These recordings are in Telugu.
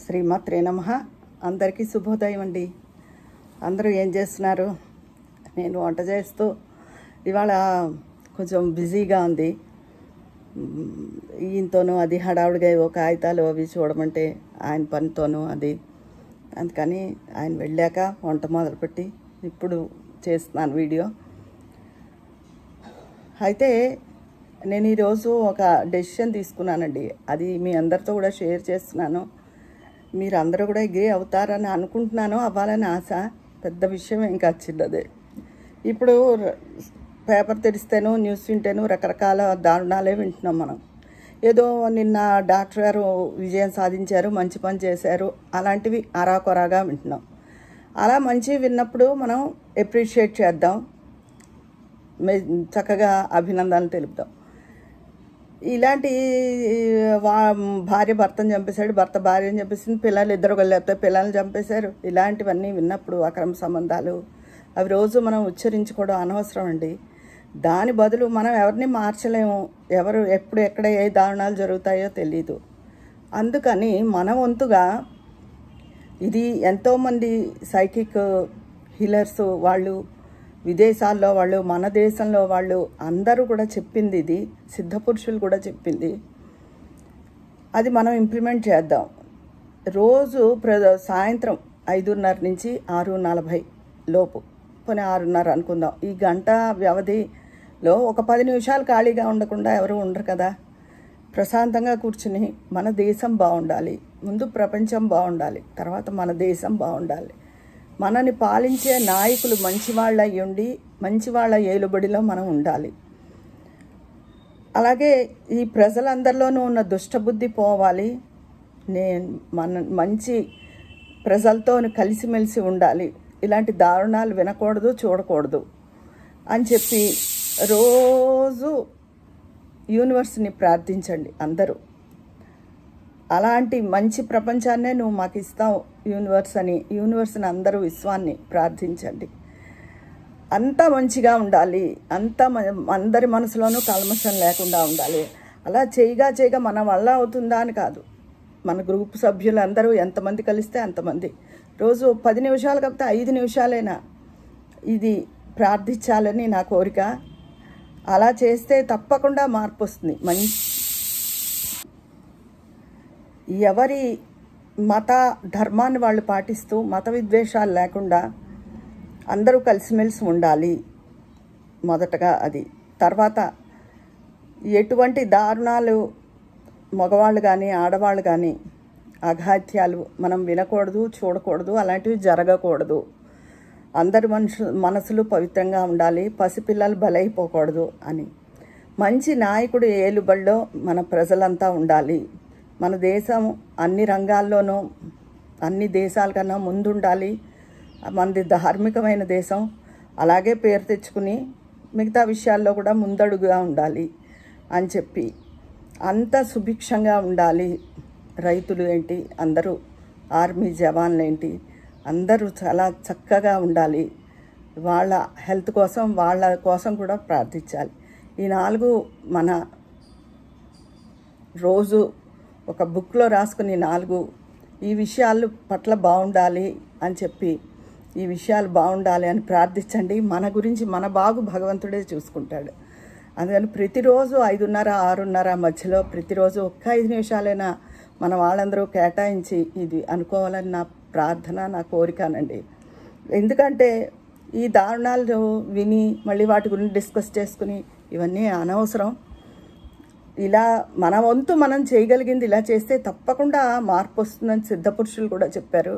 శ్రీమాత్రే నమః. అందరికీ శుభోదయం అండి. అందరూ ఏం చేస్తున్నారు? నేను వంట చేస్తూ ఇవాళ కొంచెం బిజీగా ఉంది. ఈయనతోనూ అది హడావుడిగా ఏవో కాగితాలు అవి చూడమంటే ఆయన పనితోనూ అది, అందుకని ఆయన వెళ్ళాక వంట మొదలుపెట్టి ఇప్పుడు చేస్తున్నాను వీడియో. అయితే నేను ఈరోజు ఒక డెసిషన్ తీసుకున్నానండి. అది మీ అందరితో కూడా షేర్ చేస్తున్నాను. మీరు అందరూ కూడా ఎగ్రీ అవుతారని అనుకుంటున్నాను, అవ్వాలని ఆశ. పెద్ద విషయం ఇంకా చిన్నదే. ఇప్పుడు పేపర్ తెరిస్తేనూ న్యూస్ వింటేనూ రకరకాల దారుణాలే వింటున్నాం మనం. ఏదో నిన్న డాక్టర్ గారు విజయం సాధించారు, మంచి పని చేశారు, అలాంటివి అరాకొరాగా వింటున్నాం. అలా మంచివి విన్నప్పుడు మనం అప్రిషియేట్ చేద్దాం, చక్కగా అభినందనలు తెలుపుదాం. ఇలాంటి భార్య భర్తను చంపేశాడు, భర్త భార్యను చంపేసింది, పిల్లలు ఇద్దరు లేకపోతే పిల్లల్ని చంపేశారు, ఇలాంటివన్నీ విన్నప్పుడు అక్రమ సంబంధాలు అవి రోజు మనం ఉచ్చరించుకోవడం అనవసరం అండి. దాని బదులు మనం ఎవరిని మార్చలేము. ఎవరు ఎప్పుడు ఎక్కడ ఏ దారుణాలు జరుగుతాయో తెలీదు. అందుకని మన వంతుగా ఇది ఎంతోమంది సైకిక్ హీలర్స్ వాళ్ళు, విదేశాల్లో వాళ్ళు, మన దేశంలో వాళ్ళు అందరూ కూడా చెప్పింది, ఇది సిద్ధపురుషులు కూడా చెప్పింది. అది మనం ఇంప్లిమెంట్ చేద్దాం. రోజు సాయంత్రం 5:30 నుంచి 6:40 లోపు, పోనీ 6:30 అనుకుందాం, ఈ గంట వ్యవధిలో ఒక 10 నిమిషాలు ఖాళీగా ఉండకుండా ఎవరు ఉండరు కదా. ప్రశాంతంగా కూర్చుని మన దేశం బాగుండాలి, ముందు ప్రపంచం బాగుండాలి, తర్వాత మన దేశం బాగుండాలి, మనని పాలించే నాయకులు మంచివాళ్ళ అయ్యుండి మంచివాళ్ళ ఏలుబడిలో మనం ఉండాలి. అలాగే ఈ ప్రజలందరిలోనూ ఉన్న దుష్టబుద్ధి పోవాలి, మన మంచి ప్రజలతో కలిసిమెలిసి ఉండాలి, ఇలాంటి దారుణాలు వినకూడదు, చూడకూడదు అని చెప్పి రోజు యూనివర్స్ని ప్రార్థించండి అందరూ. అలాంటి మంచి ప్రపంచాన్నే నువ్వు మాకు ఇస్తావు యూనివర్స్ అని, యూనివర్స్ని అందరూ విశ్వాన్ని ప్రార్థించండి. అంతా మంచిగా ఉండాలి, అందరి మనసులోనూ కల్మషం లేకుండా ఉండాలి. అలా చేయగా మన వల్ల అవుతుందా అని కాదు. మన గ్రూప్ సభ్యులు అందరూ ఎంతమంది కలిస్తే అంతమంది రోజు 10 నిమిషాలు కాకపోతే 5 నిమిషాలైనా ఇది ప్రార్థించాలని నా కోరిక. అలా చేస్తే తప్పకుండా మార్పు వస్తుంది. ఎవరి మత ధర్మాన్ని వాళ్ళు పాటిస్తూ మత విద్వేషాలు లేకుండా అందరూ కలిసిమెలిసి ఉండాలి మొదటగా అది. తర్వాత ఎటువంటి దారుణాలు మగవాళ్ళు కానీ ఆడవాళ్ళు కానీ అఘాత్యాలు మనం వినకూడదు, చూడకూడదు, అలాంటివి జరగకూడదు. అందరి మనసులు పవిత్రంగా ఉండాలి, పసిపిల్లలు బలైపోకూడదు అని. మంచి నాయకుడు ఏలుబడిలో మన ప్రజలంతా ఉండాలి. మన దేశం అన్ని రంగాల్లోనూ అన్ని దేశాల కన్నా ముందుండాలి. మనది ధార్మికమైన దేశం, అలాగే పేరు తెచ్చుకుని మిగతా విషయాల్లో కూడా ముందడుగుగా ఉండాలి అని చెప్పి అంత సుభిక్షంగా ఉండాలి. రైతులు ఏంటి, అందరూ ఆర్మీ జవాన్లు ఏంటి, అందరూ చాలా చక్కగా ఉండాలి. వాళ్ళ హెల్త్ కోసం, వాళ్ళ కోసం కూడా ప్రార్థించాలి. ఈ 4 మన రోజు ఒక బుక్లో రాసుకుని 4 ఈ విషయాలు పట్ల బాగుండాలి అని చెప్పి, ఈ విషయాలు బాగుండాలి అని ప్రార్థించండి. మన గురించి మన బాగు భగవంతుడే చూసుకుంటాడు. అందుకని ప్రతిరోజు 5:30, 6:30 మధ్యలో ప్రతిరోజు ఒక్క 5 నిమిషాలైనా మన వాళ్ళందరూ కేటాయించి ఇది అనుకోవాలని నా ప్రార్థన, నా కోరికనండి. ఎందుకంటే ఈ దారుణాలు విని మళ్ళీ వాటి గురించి డిస్కస్ చేసుకుని ఇవన్నీ అనవసరం. ఇలా మన వంతు మనం చేయగలిగింది ఇలా చేస్తే తప్పకుండా మార్పు వస్తుందని సిద్ధపురుషులు కూడా చెప్పారు.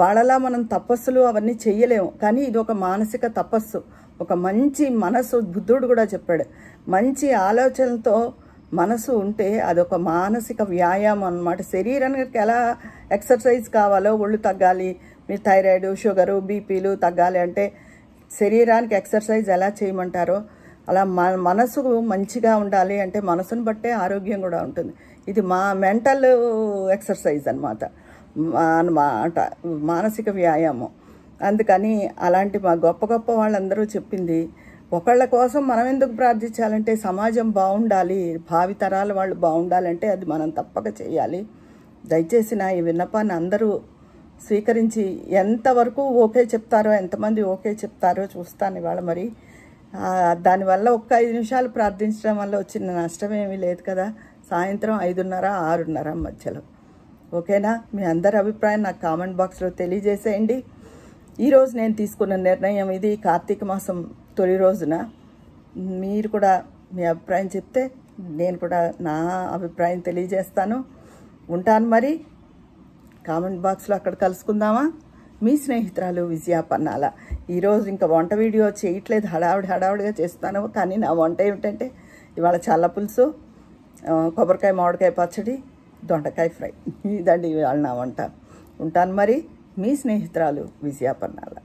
వాళ్ళలా మనం తపస్సులు అవన్నీ చెయ్యలేము, కానీ ఇది ఒక మానసిక తపస్సు, ఒక మంచి మనసు. బుద్ధుడు కూడా చెప్పాడు, మంచి ఆలోచనలతో మనసు ఉంటే అదొక మానసిక వ్యాయామం అన్నమాట. శరీరానికి ఎలా ఎక్సర్సైజ్ కావాలో, ఒళ్ళు తగ్గాలి, మీ థైరాయిడ్, షుగరు, బీపీలు తగ్గాలి అంటే శరీరానికి ఎక్సర్సైజ్ ఎలా చేయమంటారో అలా మనసు మంచిగా ఉండాలి అంటే మనసును బట్టే ఆరోగ్యం కూడా ఉంటుంది. ఇది మెంటల్ ఎక్సర్సైజ్ అన్నమాట, మానసిక వ్యాయామం. అందుకని అలాంటి మా గొప్ప గొప్ప వాళ్ళందరూ చెప్పింది. ఒకళ్ళ కోసం మనం ఎందుకు ప్రార్థించాలంటే సమాజం బాగుండాలి, భావితరాల వాళ్ళు బాగుండాలంటే అది మనం తప్పక చేయాలి. దయచేసి నా ఈ విన్నపాన్ని అందరూ స్వీకరించి ఎంతవరకు ఓకే చెప్తారో, ఎంతమంది ఓకే చెప్తారో చూస్తాను ఇవాళ. మరి దానివల్ల ఒక్క 5 నిమిషాలు ప్రార్థించడం వల్ల వచ్చిన నష్టం ఏమీ లేదు కదా. సాయంత్రం 5:30, 6:30 మధ్యలో. ఓకేనా? మీ అందరి అభిప్రాయం నాకు కామెంట్ బాక్స్లో తెలియజేసేయండి. ఈరోజు నేను తీసుకున్న నిర్ణయం ఇది. కార్తీక మాసం తొలి రోజున మీరు కూడా మీ అభిప్రాయం చెప్తే నేను కూడా నా అభిప్రాయం తెలియజేస్తాను. ఉంటాను మరి. కామెంట్ బాక్స్లో అక్కడ కలుసుకుందామా? మీ స్నేహితురాలు విజయ పన్నాల. ఈరోజు ఇంకా వంట వీడియో చేయట్లేదు, హడావుడిగా చేస్తాను. కానీ నా వంట ఏమిటంటే ఇవాళ చల్ల పులుసు, కొబ్బరికాయ మామిడికాయ పచ్చడి, దొండకాయ ఫ్రై. ఇదండి ఇవాళ నా వంట. ఉంటాను మరి. మీ స్నేహితురాలు విజయ పన్నాల.